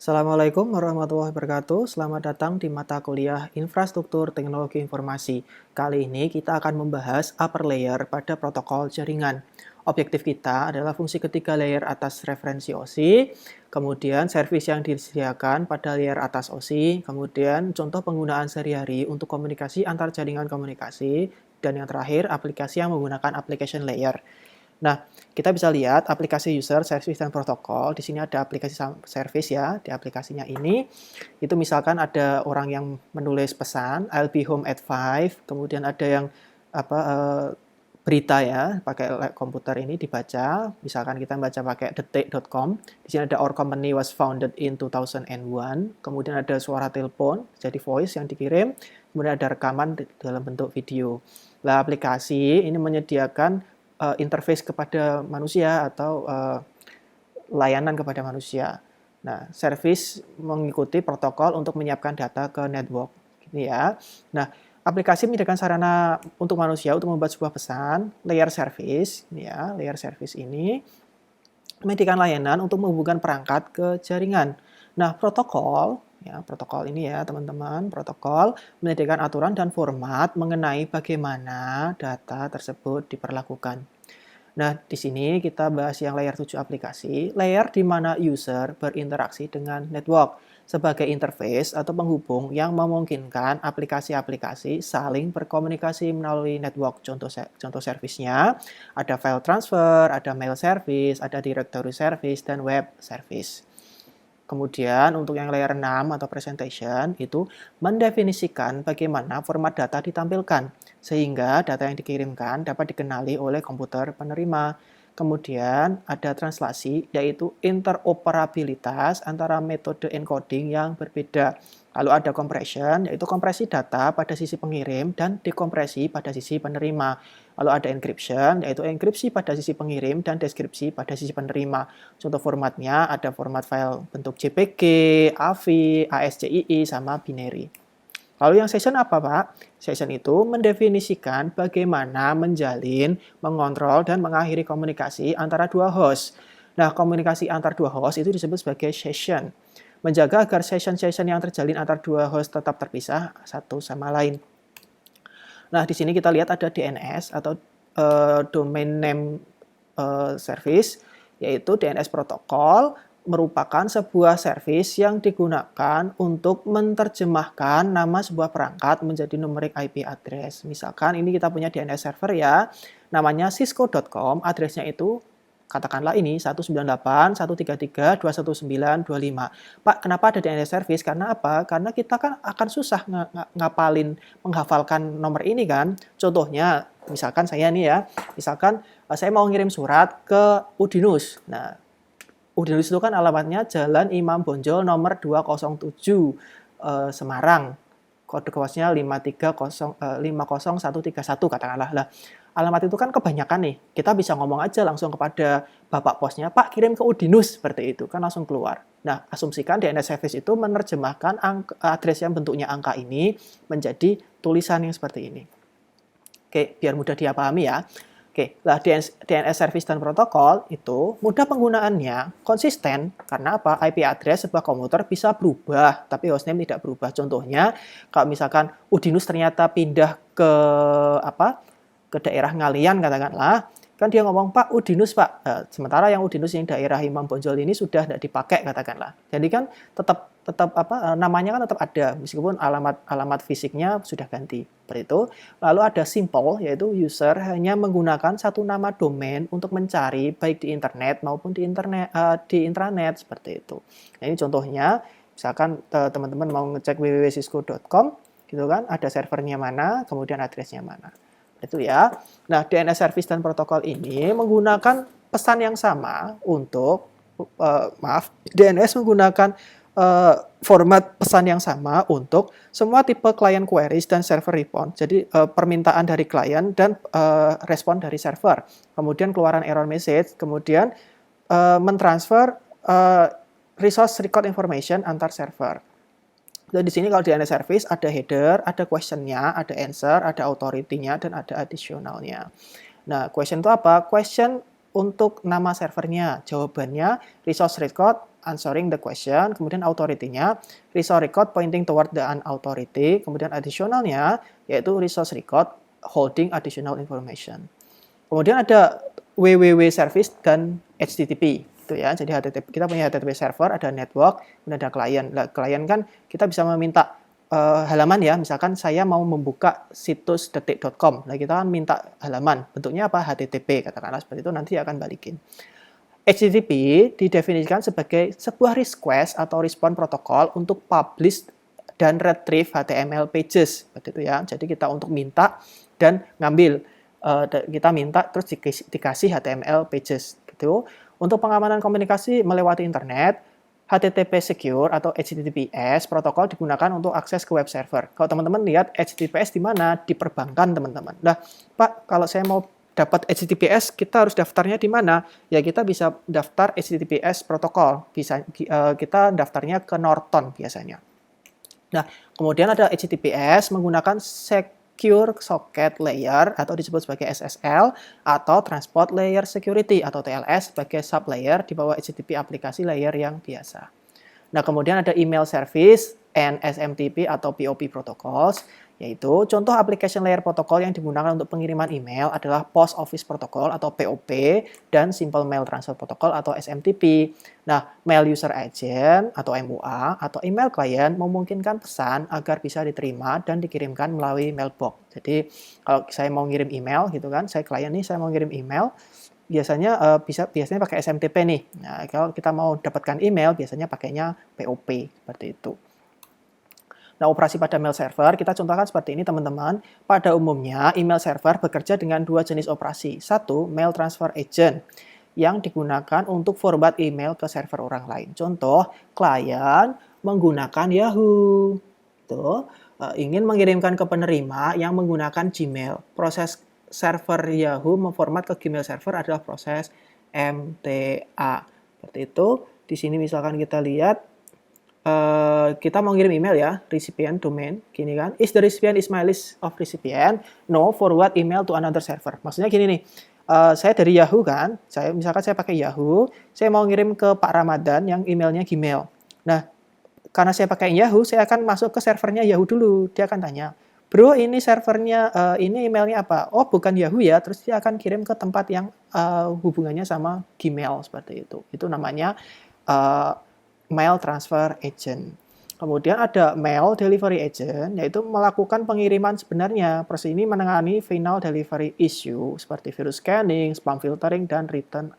Assalamualaikum warahmatullahi wabarakatuh. Selamat datang di mata kuliah Infrastruktur Teknologi Informasi. Kali ini kita akan membahas upper layer pada protokol jaringan. Objektif kita adalah fungsi ketiga layer atas referensi OSI, kemudian service yang disediakan pada layer atas OSI, kemudian contoh penggunaan sehari-hari untuk komunikasi antar jaringan komunikasi, dan yang terakhir aplikasi yang menggunakan application layer. Nah, kita bisa lihat aplikasi user, service, dan protokol. Di sini ada aplikasi service ya, di aplikasinya ini. Itu misalkan ada orang yang menulis pesan, I'll be home at 5, kemudian ada yang berita ya, pakai komputer ini dibaca. Misalkan kita baca pakai detik.com. Di sini ada our company was founded in 2001. Kemudian ada suara telepon, jadi voice yang dikirim. Kemudian ada rekaman dalam bentuk video. Nah, aplikasi ini menyediakan interface kepada manusia atau layanan kepada manusia. Nah, service mengikuti protokol untuk menyiapkan data ke network. Ini ya. Nah, aplikasi menyediakan sarana untuk manusia untuk membuat sebuah pesan, layer service, ini ya, layer service ini menyediakan layanan untuk menghubungkan perangkat ke jaringan. Nah, protokol ini ya teman-teman, protokol menyediakan aturan dan format mengenai bagaimana data tersebut diperlakukan. Nah, di sini kita bahas yang layer 7 aplikasi, layer di mana user berinteraksi dengan network sebagai interface atau penghubung yang memungkinkan aplikasi-aplikasi saling berkomunikasi melalui network. Contoh service-nya ada file transfer, ada mail service, ada directory service, dan web service. Kemudian untuk yang layer 6 atau presentation itu mendefinisikan bagaimana format data ditampilkan sehingga data yang dikirimkan dapat dikenali oleh komputer penerima. Kemudian ada translasi yaitu interoperabilitas antara metode encoding yang berbeda. Lalu ada compression yaitu kompresi data pada sisi pengirim dan dekompresi pada sisi penerima. Lalu ada encryption, yaitu enkripsi pada sisi pengirim dan deskripsi pada sisi penerima. Contoh formatnya ada format file bentuk JPG, AVI, ASCII, sama binary. Lalu yang session apa, Pak? Session itu mendefinisikan bagaimana menjalin, mengontrol, dan mengakhiri komunikasi antara dua host. Nah, komunikasi antar dua host itu disebut sebagai session. Menjaga agar session-session yang terjalin antar dua host tetap terpisah satu sama lain. Nah, di sini kita lihat ada DNS atau Domain Name Service, yaitu DNS protokol merupakan sebuah service yang digunakan untuk menerjemahkan nama sebuah perangkat menjadi numerik IP address. Misalkan ini kita punya DNS server ya, namanya cisco.com, addressnya itu katakanlah ini 198.133.219.25. Pak, kenapa ada DNS service? Karena apa? Karena kita kan akan susah menghafalkan nomor ini kan. Contohnya, misalkan saya nih ya, misalkan saya mau ngirim surat ke Udinus. Nah, Udinus itu kan alamatnya Jalan Imam Bonjol nomor 207 Semarang. Kode kosnya 50131 katakanlah. Lah, alamat itu kan kebanyakan nih. Kita bisa ngomong aja langsung kepada bapak posnya, Pak kirim ke Udinus, seperti itu. Kan langsung keluar. Nah, asumsikan DNS service itu menerjemahkan address yang bentuknya angka ini menjadi tulisan yang seperti ini. Oke, biar mudah dipahami ya. Oke, lah DNS service dan protokol itu mudah penggunaannya, konsisten, karena apa? IP address sebuah komputer bisa berubah, tapi hostname tidak berubah. Contohnya, kalau misalkan Udinus ternyata pindah ke ke daerah Ngalian katakanlah, kan dia ngomong Pak Udinus Pak, sementara yang Udinus yang daerah Imam Bonjol ini sudah tidak dipakai katakanlah. Jadi kan tetap namanya kan tetap ada meskipun alamat fisiknya sudah ganti. Seperti itu. Lalu ada simple yaitu user hanya menggunakan satu nama domain untuk mencari baik di internet maupun di intranet seperti itu. Nah, ini contohnya misalkan teman-teman mau ngecek www.cisco.com gitu kan, ada servernya mana, kemudian addressnya mana. Itu ya. Nah, DNS service dan protokol ini menggunakan pesan yang sama untuk DNS menggunakan format pesan yang sama untuk semua tipe client queries dan server response. Jadi permintaan dari klien dan respon dari server. Kemudian keluaran error message, kemudian mentransfer resource record information antar server. Jadi di sini kalau DNS service ada header, ada question-nya, ada answer, ada authority-nya, dan ada additional-nya. Nah, question itu apa? Question untuk nama servernya, jawabannya resource record answering the question, kemudian authority-nya resource record pointing toward the authority, kemudian additional-nya yaitu resource record holding additional information. Kemudian ada www service dan HTTP itu ya. Jadi HTTP, kita punya HTTP server, ada network, kemudian ada klien. Nah, klien kan kita bisa meminta halaman ya, misalkan saya mau membuka situs detik.com. Nah, kita kan minta halaman, bentuknya apa? HTTP, katakanlah seperti itu, nanti akan balikin. HTTP didefinisikan sebagai sebuah request atau respon protokol untuk publish dan retrieve HTML pages, seperti itu ya. Jadi kita untuk minta dan ngambil, kita minta terus dikasih HTML pages, gitu. Untuk pengamanan komunikasi melewati internet, HTTP Secure atau HTTPS protokol digunakan untuk akses ke web server. Kalau teman-teman lihat HTTPS di mana? Di perbankan, teman-teman. Nah, Pak, kalau saya mau dapat HTTPS, kita harus daftarnya di mana? Ya, kita bisa daftar HTTPS protokol. Bisa kita daftarnya ke Norton biasanya. Nah, kemudian ada HTTPS menggunakan Secure Socket Layer atau disebut sebagai SSL atau Transport Layer Security atau TLS sebagai sublayer di bawah HTTP aplikasi layer yang biasa. Nah, kemudian ada email service and SMTP atau POP protocols, yaitu contoh application layer protokol yang digunakan untuk pengiriman email adalah Post Office Protocol atau POP dan Simple Mail Transfer Protocol atau SMTP. Nah, Mail User Agent atau MUA atau email client memungkinkan pesan agar bisa diterima dan dikirimkan melalui mailbox. Jadi, kalau saya mau ngirim email gitu kan, saya klien nih, saya mau ngirim email, biasanya biasanya pakai SMTP nih. Nah, kalau kita mau dapatkan email, biasanya pakainya POP seperti itu. Nah, operasi pada mail server, kita contohkan seperti ini teman-teman. Pada umumnya, email server bekerja dengan dua jenis operasi. Satu, mail transfer agent, yang digunakan untuk forward email ke server orang lain. Contoh, klien menggunakan Yahoo. Tuh, ingin mengirimkan ke penerima yang menggunakan Gmail. Proses server Yahoo memformat ke Gmail server adalah proses MTA. Seperti itu. Di sini misalkan kita lihat, kita mau ngirim email ya, recipient domain, gini kan, is the recipient is my list of recipient, no, forward email to another server. Maksudnya gini nih, saya dari Yahoo kan, misalkan saya pakai Yahoo, saya mau ngirim ke Pak Ramadan yang emailnya Gmail. Nah, karena saya pakai Yahoo, saya akan masuk ke servernya Yahoo dulu. Dia akan tanya, bro, ini servernya, ini emailnya apa? Oh, bukan Yahoo ya. Terus dia akan kirim ke tempat yang hubungannya sama Gmail, seperti itu. Itu namanya mail transfer agent. Kemudian ada mail delivery agent, yaitu melakukan pengiriman sebenarnya. Proses ini menangani final delivery issue seperti virus scanning, spam filtering, dan return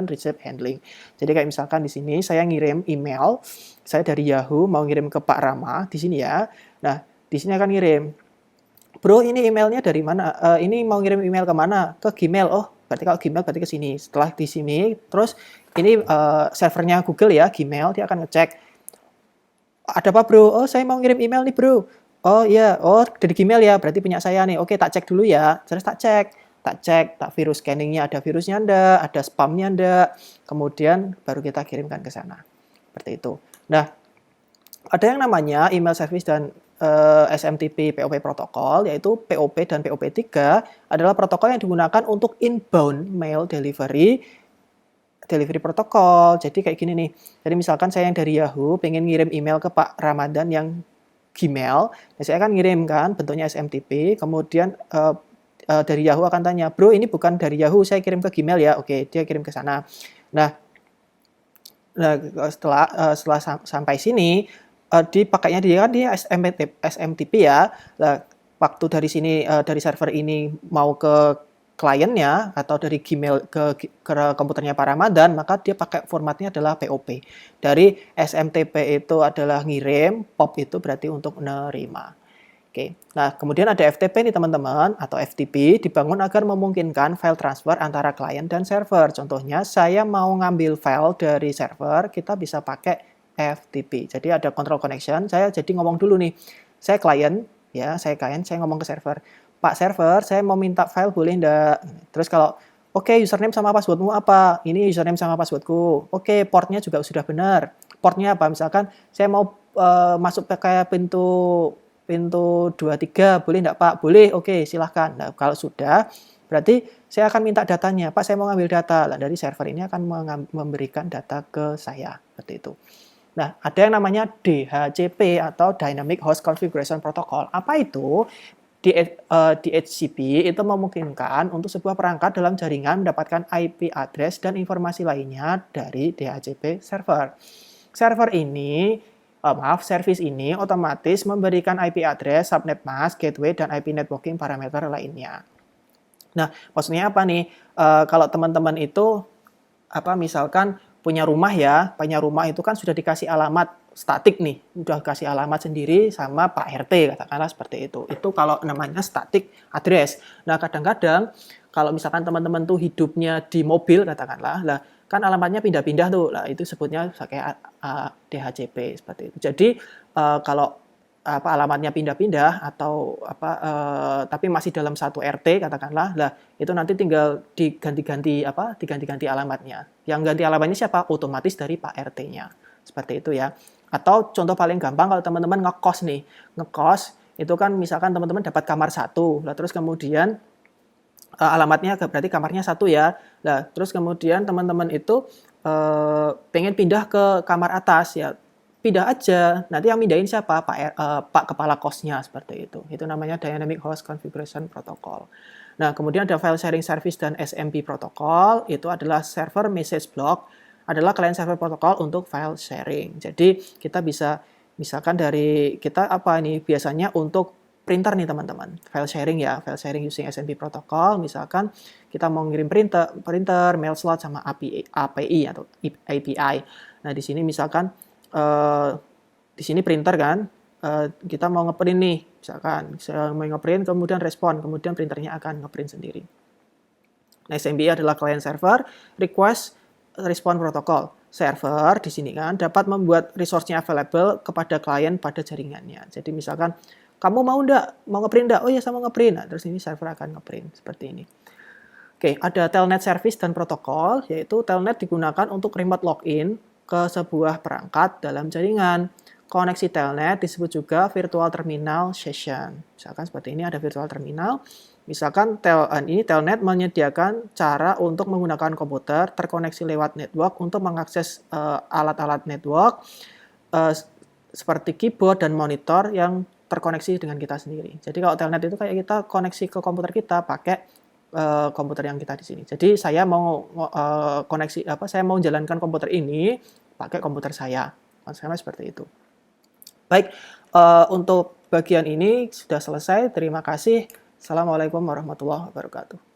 receipt handling. Jadi kayak misalkan di sini saya ngirim email, saya dari Yahoo mau ngirim ke Pak Rama di sini ya. Nah, di sini akan ngirim, bro, ini emailnya dari mana? Ini mau ngirim email ke mana? Ke Gmail. Oh, berarti kalau Gmail berarti ke sini. Setelah di sini, terus ini servernya Google ya, Gmail, dia akan ngecek. Ada apa bro? Oh, saya mau ngirim email nih bro. Oh iya, oh dari Gmail ya, berarti punya saya nih. Oke, tak cek dulu ya. Terus tak cek, tak virus scanningnya ada virusnya enggak, ada spamnya enggak. Kemudian baru kita kirimkan ke sana. Seperti itu. Nah, ada yang namanya email service dan SMTP POP protokol, yaitu POP dan POP3 adalah protokol yang digunakan untuk inbound mail delivery protokol. Jadi kayak gini nih. Jadi misalkan saya yang dari Yahoo pengen ngirim email ke Pak Ramadan yang Gmail, ya saya akan ngirim kan bentuknya SMTP, kemudian dari Yahoo akan tanya, bro ini bukan dari Yahoo, saya kirim ke Gmail ya. Oke, dia kirim ke sana. Nah setelah sampai sini, dipakainya dia kan dia SMTP ya. Nah, waktu dari sini dari server ini mau ke kliennya atau dari Gmail ke komputernya Pak Ramadan, maka dia pakai formatnya adalah POP. Dari SMTP itu adalah ngirim, POP itu berarti untuk menerima. Oke. Nah, kemudian ada FTP nih teman-teman, atau FTP dibangun agar memungkinkan file transfer antara klien dan server. Contohnya, saya mau ngambil file dari server, kita bisa pakai FTP. Jadi ada control connection, saya jadi ngomong dulu nih, saya klien, saya ngomong ke server. Pak server, saya mau minta file boleh enggak? Terus kalau, oke, username sama passwordmu apa? Ini username sama passwordku. Oke, portnya juga sudah benar. Portnya apa? Misalkan saya mau masuk pakai pintu 23, boleh enggak Pak? Boleh, oke, silahkan. Nah, kalau sudah, Berarti saya akan minta datanya, Pak saya mau ngambil data. Nah, dari server ini akan memberikan data ke saya, seperti itu. Nah, ada yang namanya DHCP atau Dynamic Host Configuration Protocol. Apa itu? DHCP itu memungkinkan untuk sebuah perangkat dalam jaringan mendapatkan IP address dan informasi lainnya dari DHCP server. Service ini otomatis memberikan IP address, subnet mask, gateway, dan IP networking parameter lainnya. Nah, maksudnya apa nih? Kalau teman-teman itu misalkan punya rumah itu kan sudah dikasih alamat statik nih, udah kasih alamat sendiri sama Pak RT, katakanlah seperti itu. Itu kalau namanya static address. Nah, kadang-kadang kalau misalkan teman-teman tuh hidupnya di mobil, katakanlah, lah kan alamatnya pindah-pindah tuh, lah itu sebutnya kayak DHCP seperti itu. Jadi kalau alamatnya pindah-pindah atau tapi masih dalam satu RT katakanlah, lah itu nanti tinggal diganti-ganti alamatnya. Yang ganti alamatnya siapa? Otomatis dari Pak RT-nya. Seperti itu ya. Atau contoh paling gampang kalau teman-teman ngekos nih. Ngekos itu kan misalkan teman-teman dapat kamar 1, lah terus kemudian alamatnya berarti kamarnya 1 ya. Lah terus kemudian teman-teman itu pengen pindah ke kamar atas ya. Pindah aja, nanti yang mindahin siapa? Pak kepala kosnya, seperti itu. Itu namanya Dynamic Host Configuration Protocol. Nah, kemudian ada File Sharing Service dan SMP Protocol, itu adalah server message block, adalah client server protocol untuk file sharing. Jadi, kita bisa, misalkan dari kita biasanya untuk printer nih teman-teman, file sharing ya, file sharing using SMP protocol, misalkan kita mau ngirim printer, mail slot, sama API atau API. Nah, di sini misalkan di sini printer kan, kita mau ngeprint nih, misalkan saya mau ngeprint kemudian respon, kemudian printernya akan ngeprint sendiri. Nah, SMBI adalah client server request respond protocol. Server di sini kan dapat membuat resource-nya available kepada klien pada jaringannya. Jadi misalkan kamu mau ngeprint enggak? Oh ya, saya mau ngeprint. Nah, terus ini server akan ngeprint seperti ini. Oke, ada telnet service dan protokol, yaitu telnet digunakan untuk remote login ke sebuah perangkat dalam jaringan. Koneksi telnet disebut juga virtual terminal session. Misalkan seperti ini ada virtual terminal. Misalkan telnet menyediakan cara untuk menggunakan komputer terkoneksi lewat network untuk mengakses alat-alat network seperti keyboard dan monitor yang terkoneksi dengan kita sendiri. Jadi kalau telnet itu kayak kita koneksi ke komputer kita pakai komputer yang kita di sini. Jadi saya mau saya mau jalankan komputer ini pakai komputer saya. Konsepnya seperti itu. Baik, untuk bagian ini sudah selesai. Terima kasih. Assalamualaikum warahmatullahi wabarakatuh.